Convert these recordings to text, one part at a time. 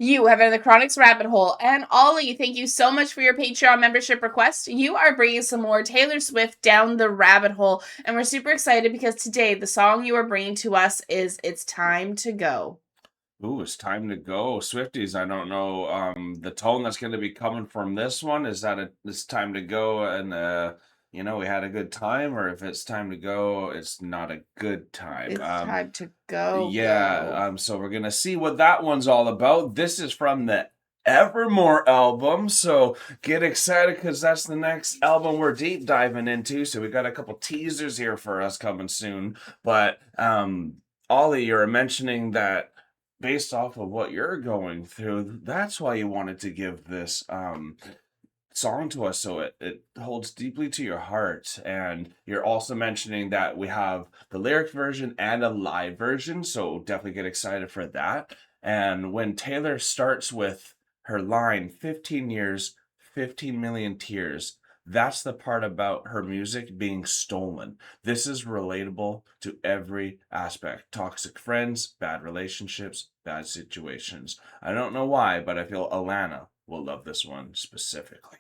You have entered the Chronic's rabbit hole. And Ollie, thank you so much for your Patreon membership request. You are bringing some more Taylor Swift down the rabbit hole. And we're super excited because today the song you are bringing to us is It's Time to Go. Ooh, it's time to go. Swifties, I don't know the tone that's going to be coming from this one. Is that it's time to go and we had a good time, or if it's time to go, it's not a good time. It's time to go. So we're gonna see what that one's all about. This is from the Evermore album, so get excited because that's the next album we're deep diving into. So we got a couple teasers here for us coming soon. But Ollie, you're mentioning that based off of what you're going through, that's why you wanted to give this song to us, so it holds deeply to your heart. And you're also mentioning that we have the lyric version and a live version, so definitely get excited for that. And when Taylor starts with her line 15 years, 15 million tears, that's the part about her music being stolen. This is relatable to every aspect: toxic friends, bad relationships, bad situations. I don't know why, but I feel Alana will love this one specifically.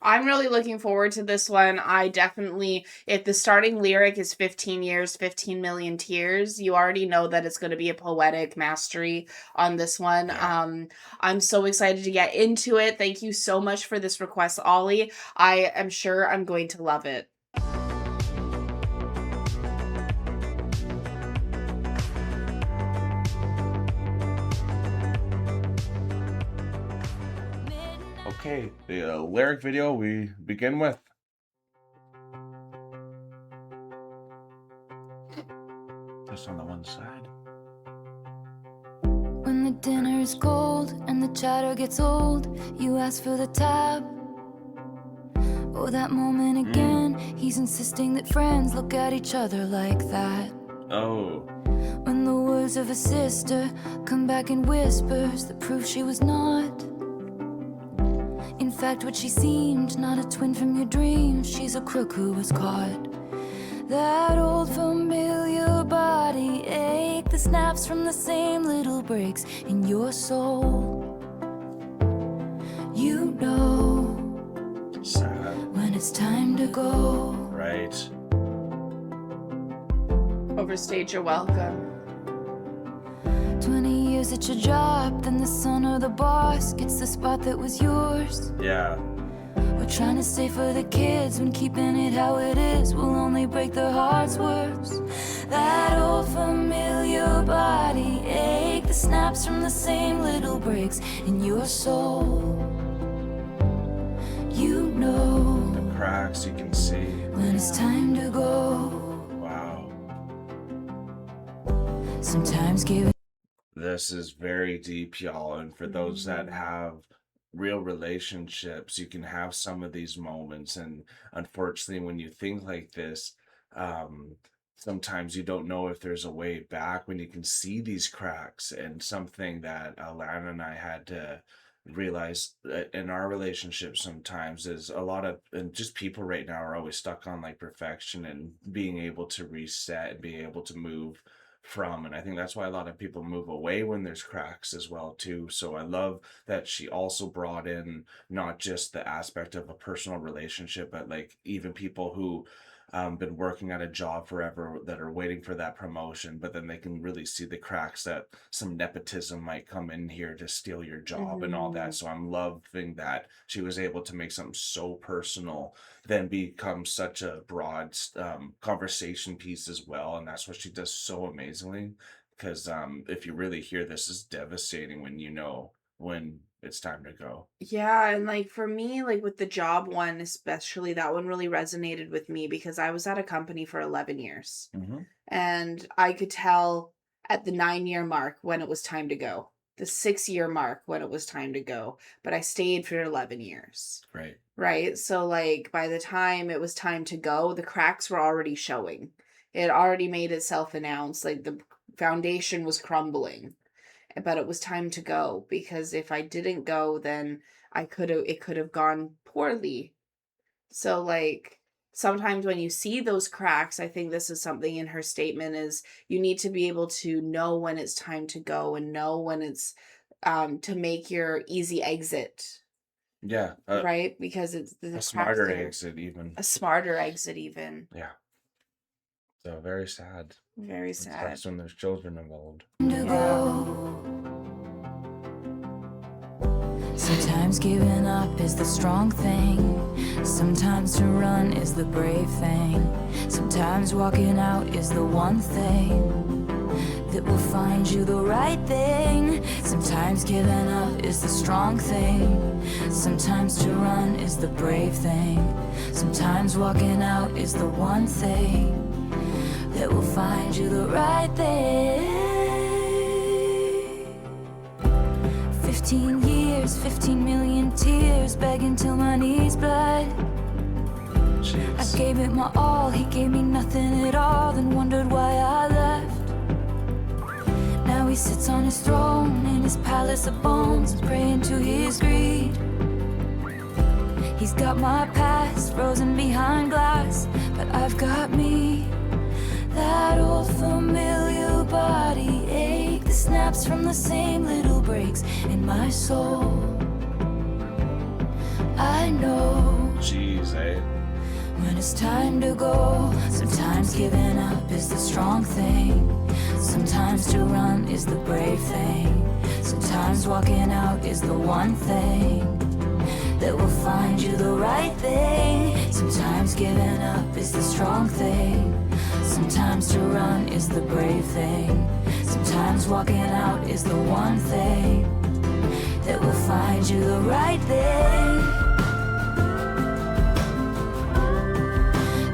I'm really looking forward to this one. I definitely, if the starting lyric is 15 years, 15 million tears, you already know that it's going to be a poetic mastery on this one. Yeah. I'm so excited to get into it. Thank you so much for this request, Ollie. I am sure I'm going to love it. Okay, the lyric video we begin with. Just on the one side. When the dinner is cold and the chatter gets old, you ask for the tab. Oh, that moment again, he's insisting that friends look at each other like that. Oh. When the words of a sister come back in whispers that prove she was not, in fact, what she seemed, not a twin from your dreams. She's a crook who was caught. That old familiar body ache, the snaps from the same little breaks in your soul. You know Sad. when it's time to go. Right. Overstayed your welcome. 20 years at your job, then the son or the boss gets the spot that was yours. Yeah. We're trying to stay for the kids when keeping it how it is will only break their hearts worse. That old familiar body ache, the snaps from the same little breaks in your soul. You know The cracks you can see. when it's time to go. Wow. Sometimes giving. This is very deep, y'all. And for those that have real relationships, you can have some of these moments. And unfortunately, when you think like this, sometimes you don't know if there's a way back when you can see these cracks. And something that Alana and I had to realize in our relationship sometimes is a lot of, and just people right now are always stuck on like perfection and being able to reset and being able to move from. And I think that's why a lot of people move away when there's cracks as well too. So I love that she also brought in not just the aspect of a personal relationship, but like even people who been working at a job forever that are waiting for that promotion, but then they can really see the cracks that some nepotism might come in here to steal your job and all that. So I'm loving that she was able to make something so personal then become such a broad conversation piece as well. And that's what she does so amazingly. Because if you really hear this, is devastating when you know when it's time to go. Yeah, and like for me, like with the job one, especially that one really resonated with me because I was at a company for 11 years Mm-hmm. and I could tell at the 9-year mark when it was time to go, the 6-year mark when it was time to go, but I stayed for 11 years. Right. Right? So like by the time it was time to go, the cracks were already showing. It already made itself announced, like the foundation was crumbling. But it was time to go because if I didn't go, then it could have gone poorly. So like sometimes when you see those cracks, I think this is something in her statement is you need to be able to know when it's time to go and know when it's to make your easy exit, Yeah, right? Because it's the a cracks smarter there. exit even. A smarter exit even. Yeah. So very sad. Very It sad. sucks when there's children involved. Yeah. Sometimes giving up is the strong thing. Sometimes to run is the brave thing. Sometimes walking out is the one thing that will find you the right thing. Sometimes giving up is the strong thing. Sometimes to run is the brave thing. Sometimes walking out is the one thing that will find you the right thing. 15 years, 15 million tears, begging till my knees bled. I Jeez. gave it my all, he gave me nothing at all, then wondered why I left. Now he sits on his throne in his palace of bones, praying to his greed. He's got my past frozen behind glass, but I've got me. That old familiar body ache that snaps from the same little breaks in my soul. I know Jeez, eh? when it's time to go. Sometimes giving up is the strong thing. Sometimes to run is the brave thing. Sometimes walking out is the one thing that will find you the right thing. Sometimes giving up is the strong thing. Sometimes to run is the brave thing. Sometimes walking out is the one thing that will find you the right thing.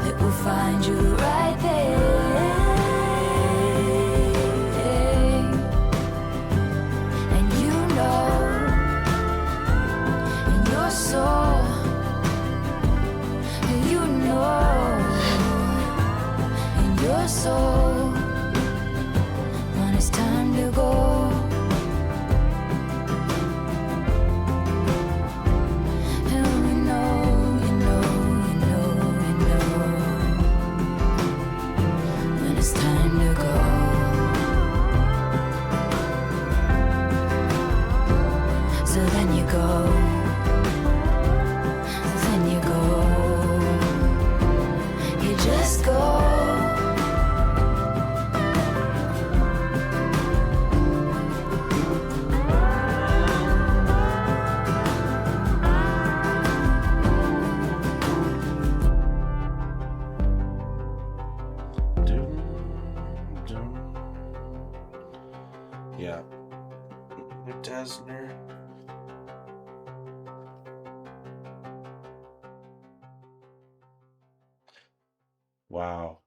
That will find you the right thing. And you know in your soul, you know in your soul when it's time to go. And we know, you know, you know, you know when it's time to go. So then you go. Then you go. You just go. Yeah. Desner. Wow.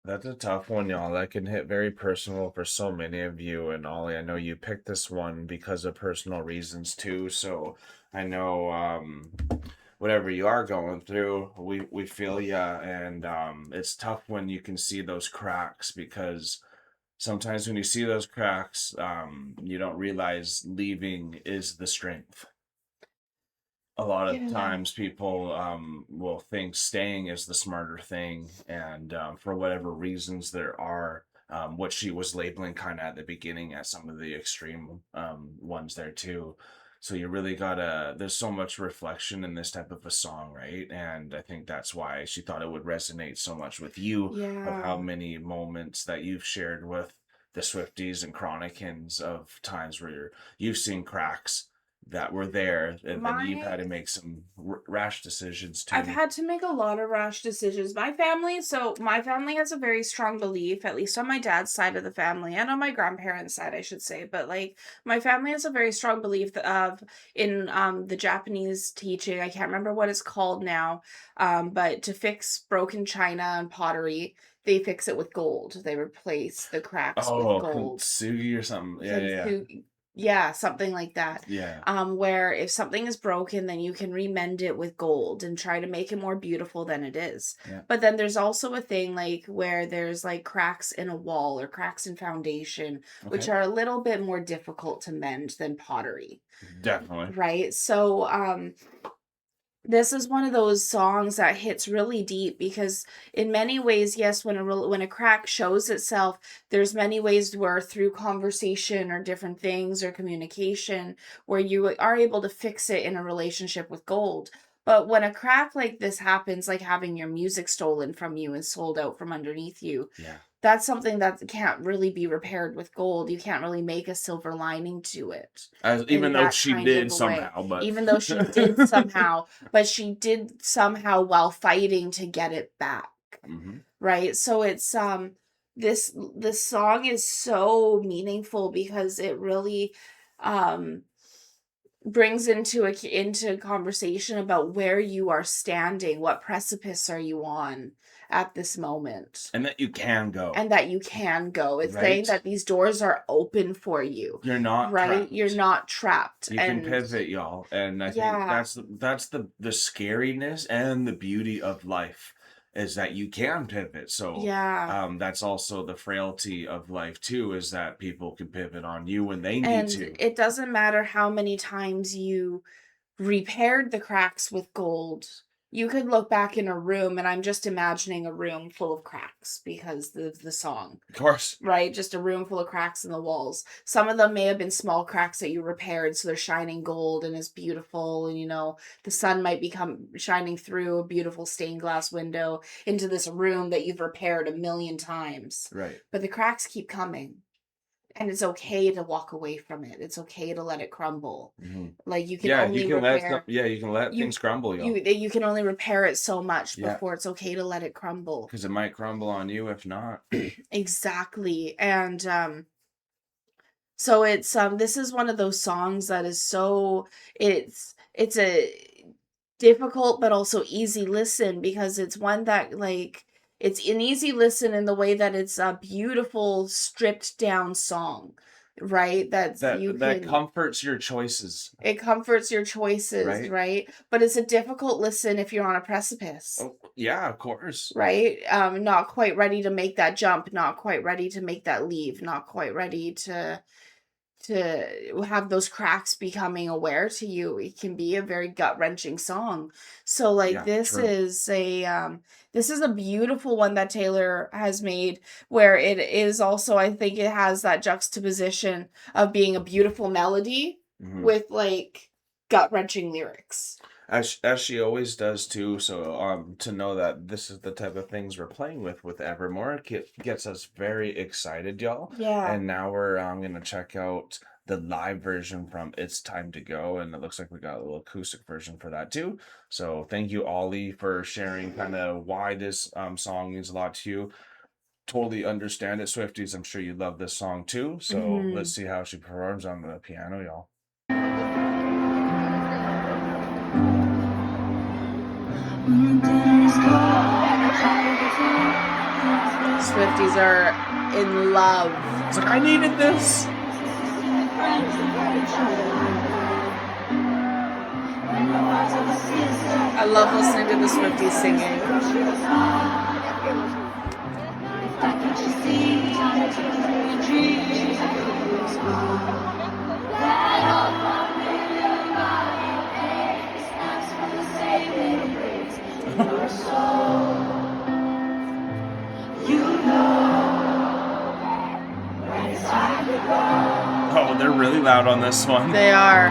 That's a tough one, y'all. That can hit very personal for so many of you. And Ollie, I know you picked this one because of personal reasons too. So I know whatever you are going through, we feel ya. And it's tough when you can see those cracks because sometimes when you see those cracks, you don't realize leaving is the strength. A lot of Yeah. times people will think staying is the smarter thing, and for whatever reasons there are, what she was labeling kind of at the beginning as some of the extreme ones there too. So you really gotta, there's so much reflection in this type of a song, right? And I think that's why she thought it would resonate so much with you, of how Yeah. many moments that you've shared with the Swifties and Chronicans of times where you've seen cracks that were there, and then you've My had to make some rash decisions I've too. had to make a lot of rash decisions. My family has a very strong belief, at least on my dad's side of the family and on my grandparents' side, I should say. But like my family has a very strong belief of in the Japanese teaching. I can't remember what it's called now. But to fix broken china and pottery, they fix it with gold. They replace the cracks with Oh, gold. kintsugi or something. Yeah, yeah, Kintsu Yeah, something like that. yeah, Where if something is broken, then you can remend it with gold and try to make it more beautiful than it is. yeah, But then there's also a thing like where there's like cracks in a wall or cracks in foundation, yeah. which Okay, are a little bit more difficult to mend than pottery, definitely. right? So, This is one of those songs that hits really deep because in many ways, yes, when a crack shows itself, there's many ways where through conversation or different things or communication where you are able to fix it in a relationship with gold. But when a crack like this happens, like having your music stolen from you and sold out from underneath you, Yeah. that's something that can't really be repaired with gold. You can't really make a silver lining to it Even in though that she kind of did a way. somehow, but Even though she did somehow, but she did somehow while fighting to get it back. Mhm. Right? So it's this song is so meaningful because it really um brings into conversation about where you are standing, what precipice are you on at this moment, And that you can go, and that you can go. It's saying right? that these doors are open for you, You're not right? You're trapped. not trapped. You can And pivot, y'all, and I think yeah, that's the scariness and the beauty of life is that you can pivot. So yeah. that's also the frailty of life too, is that people can pivot on you when they need And to. it doesn't matter how many times you repaired the cracks with gold. You could look back in a room, and I'm just imagining a room full of cracks because of the song, Of course. right? Just a room full of cracks in the walls. Some of them may have been small cracks that you repaired, so they're shining gold and it's beautiful. And, the sun might become shining through a beautiful stained glass window into this room that you've repaired a million times. Right. But the cracks keep coming. And it's okay to walk away from it. It's okay to let it crumble. Hmm. Like you can Yeah, only repair. you can let You things crumble, y'all. you can only repair it so much Yeah, before it's okay to let it crumble. because it might crumble on you if not. Exactly. And so it's this is one of those songs that is so it's a difficult but also easy listen because it's one that like it's an easy listen in the way that it's a beautiful stripped down song, right? That's you That can comforts your choices, it comforts your choices, right? right? But it's a difficult listen if you're on a precipice. Oh, yeah, of course. Right? Not quite ready to make that jump, not quite ready to make that leave, not quite ready to have those cracks becoming aware to you. It can be a very gut-wrenching song. So like Yeah, true. this is a beautiful one that Taylor has made where it is also I think it has that juxtaposition of being a beautiful melody Hmm. with like gut-wrenching lyrics. As she always does too. So to know that this is the type of things we're playing with Evermore gets us very excited, y'all. Yeah. And now we're gonna check out the live version from It's Time to Go, and it looks like we got a little acoustic version for that too. So thank you, Ollie, for sharing kind of why this song means a lot to you. Totally understand it, Swifties. I'm sure you love this song too. So let's see how she performs on the piano, y'all. Swifties are in love. It's like I needed this. I love listening to the Swifties singing. Oh, they're really loud on this one. They are.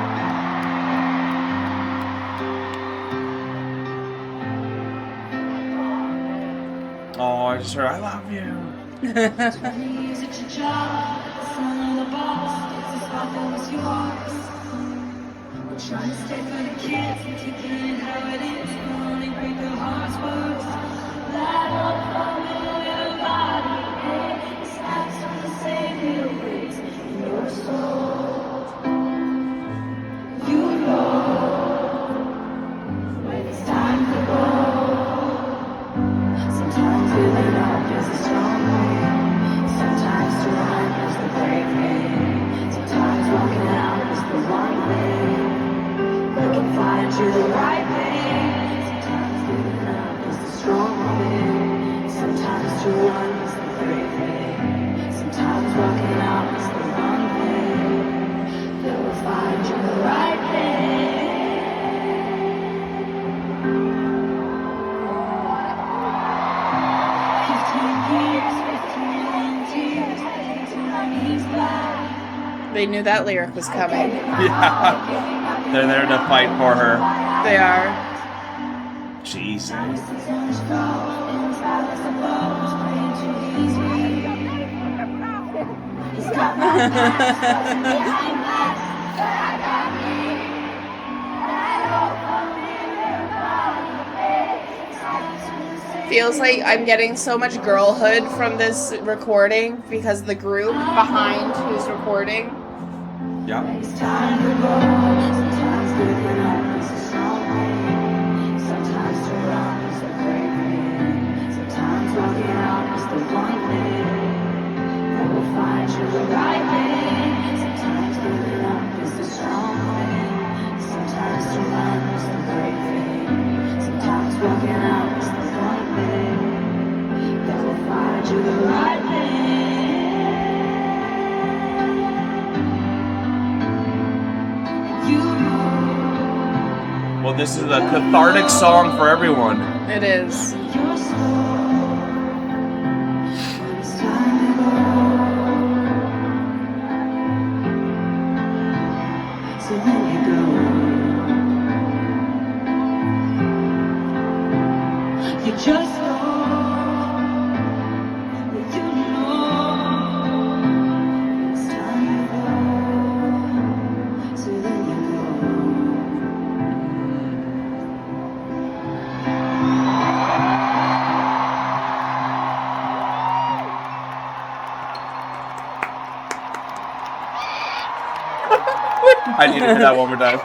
Oh, I just heard I love you. Sometimes They knew that lyric was coming. Yeah. They're there to fight for her. They are. Jesus. Feels like I'm getting so much girlhood from this recording because the group behind who's recording. Yeah. Well, this is a cathartic song for everyone. It is. Just I need to hear that one more time.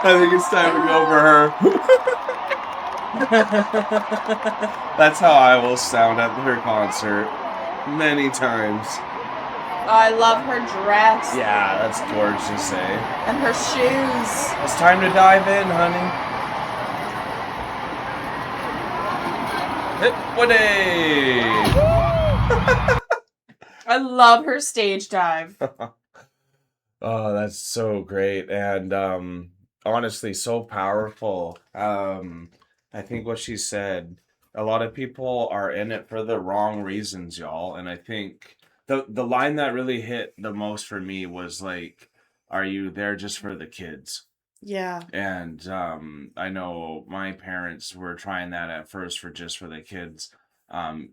I think it's time to go for her. That's how I will sound at her concert. Many times. I love her dress. Yeah, that's gorgeous, eh? And her shoes. It's time to dive in, honey. Hit Woody! I love her stage dive. Oh, that's so great. And honestly, so powerful. I think what she said, a lot of people are in it for the wrong reasons, y'all. And I think the line that really hit the most for me was like, are you there just for the kids? Yeah. And I know my parents were trying that at first for the kids.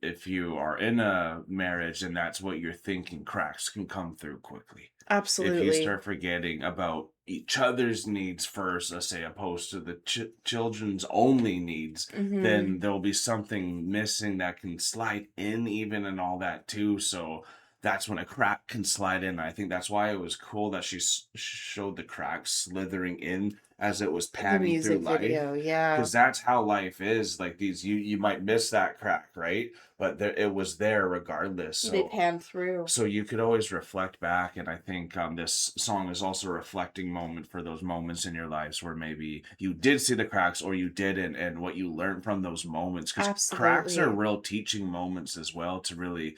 If you are in a marriage and that's what you're thinking, cracks can come through quickly. Absolutely. If you start forgetting about each other's needs first, let's say, opposed to the children's only needs, then there'll be something missing that can slide in even and all that too. So that's when a crack can slide in. I think that's why it was cool that she showed the cracks slithering in as it was The panning through music life. video, yeah. Because that's how life is. Like these, you might miss that crack, right? But there, it was there regardless. So They pan through. so you could always reflect back, and I think this song is also a reflecting moment for those moments in your lives where maybe you did see the cracks or you didn't, and what you learned from those moments. Because cracks are Absolutely. real teaching moments as well to really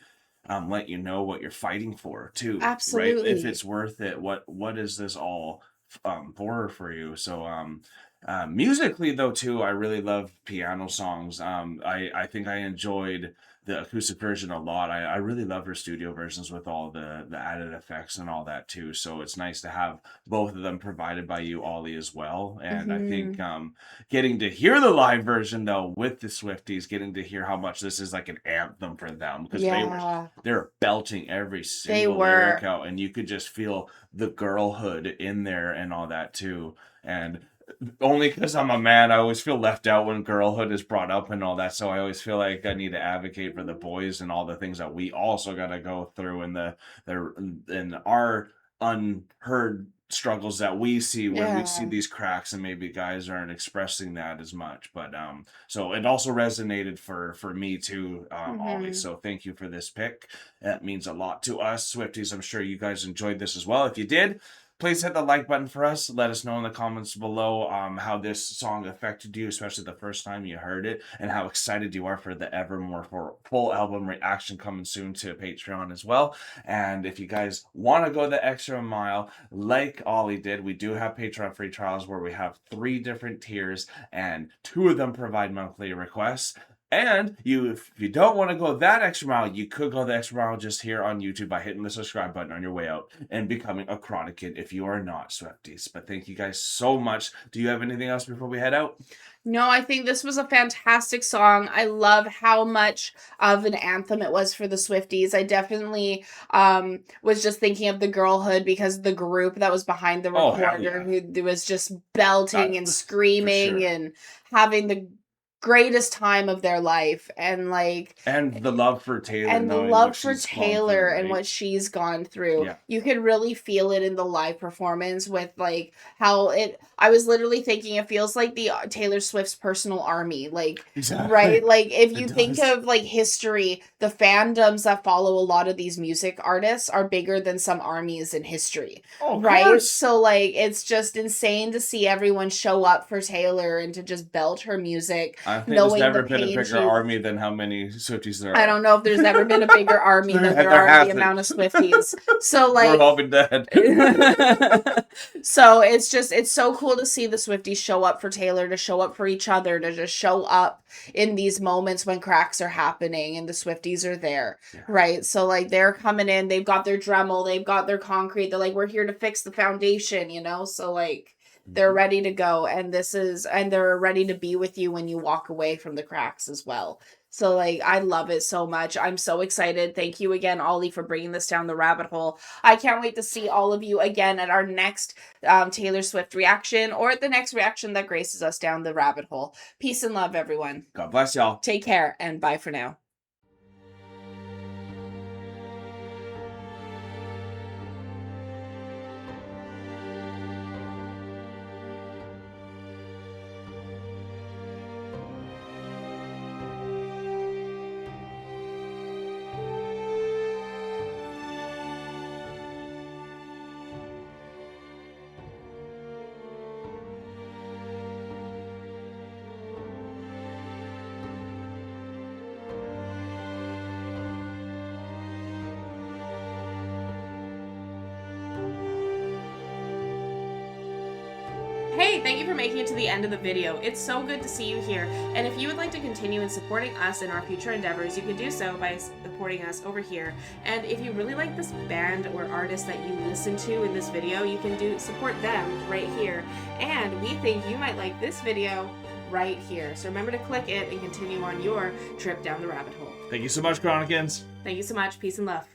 let you know what you're fighting for too, right? If Absolutely. it's worth it, what is this all for you? So musically though too, I really love piano songs. I think I enjoyed the acoustic version a lot. I really love her studio versions with all the added effects and all that too. So it's nice to have both of them provided by you, Ollie, as well. And I think getting to hear the live version though with the Swifties, getting to hear how much this is like an anthem for them, because Yeah. they're belting every They single were. lyric out, and you could just feel the girlhood in there and all that too. And only because I'm a man, I always feel left out when girlhood is brought up and all that. So I always feel like I need to advocate for the boys and all the things that we also got to go through in in our unheard struggles that we see when we see Yeah. these cracks, and maybe guys aren't expressing that as much. But so it also resonated for me too, Ollie. So thank you for this pick. That means a lot to us, Swifties. I'm sure you guys enjoyed this as well. If you did, please hit the like button for us. Let us know in the comments below how this song affected you, especially the first time you heard it, and how excited you are for the Evermore for full album reaction coming soon to Patreon as well. And if you guys want to go the extra mile, like Ollie did, we do have Patreon free trials where we have 3 different tiers, and 2 of them provide monthly requests. And if you don't want to go that extra mile, you could go the extra mile just here on YouTube by hitting the subscribe button on your way out and becoming a Chronic kid if you are not, Swifties. But thank you guys so much. Do you have anything else before we head out? No, I think this was a fantastic song. I love how much of an anthem it was for the Swifties. I definitely was just thinking of the girlhood because the group that was behind the recorder who was just belting and screaming and having the greatest time of their life, and the love for Taylor and what she's gone through. You could really feel it in the live performance with how I was literally thinking it feels like the Taylor Swift's personal army, exactly. Right, if you think of history, the fandoms that follow a lot of these music artists are bigger than some armies in history, right? Course. So it's just insane to see everyone show up for Taylor and to just belt her music. I think there's never been a bigger army than how many Swifties there are. I don't know if there's ever been a bigger army than there are the amount of Swifties. So we're all been dead. So it's so cool to see the Swifties show up for Taylor, to show up for each other, to just show up in these moments when cracks are happening and the Swifties are there, right? So they're coming in, they've got their Dremel, they've got their concrete, they're we're here to fix the foundation, so they're ready to go, and they're ready to be with you when you walk away from the cracks as well. So I love it so much. I'm so excited. Thank you again, Ollie, for bringing this down the rabbit hole. I can't wait to see all of you again at our next Taylor Swift reaction, or at the next reaction that graces us down the rabbit hole. Peace and love, everyone. God bless y'all. Take care, and bye for now. Hey, thank you for making it to the end of the video. It's so good to see you here. And if you would like to continue in supporting us in our future endeavors, you can do so by supporting us over here. And if you really like this band or artist that you listen to in this video, you can support them right here. And we think you might like this video right here. So remember to click it and continue on your trip down the rabbit hole. Thank you so much, Chronicans. Thank you so much. Peace and love.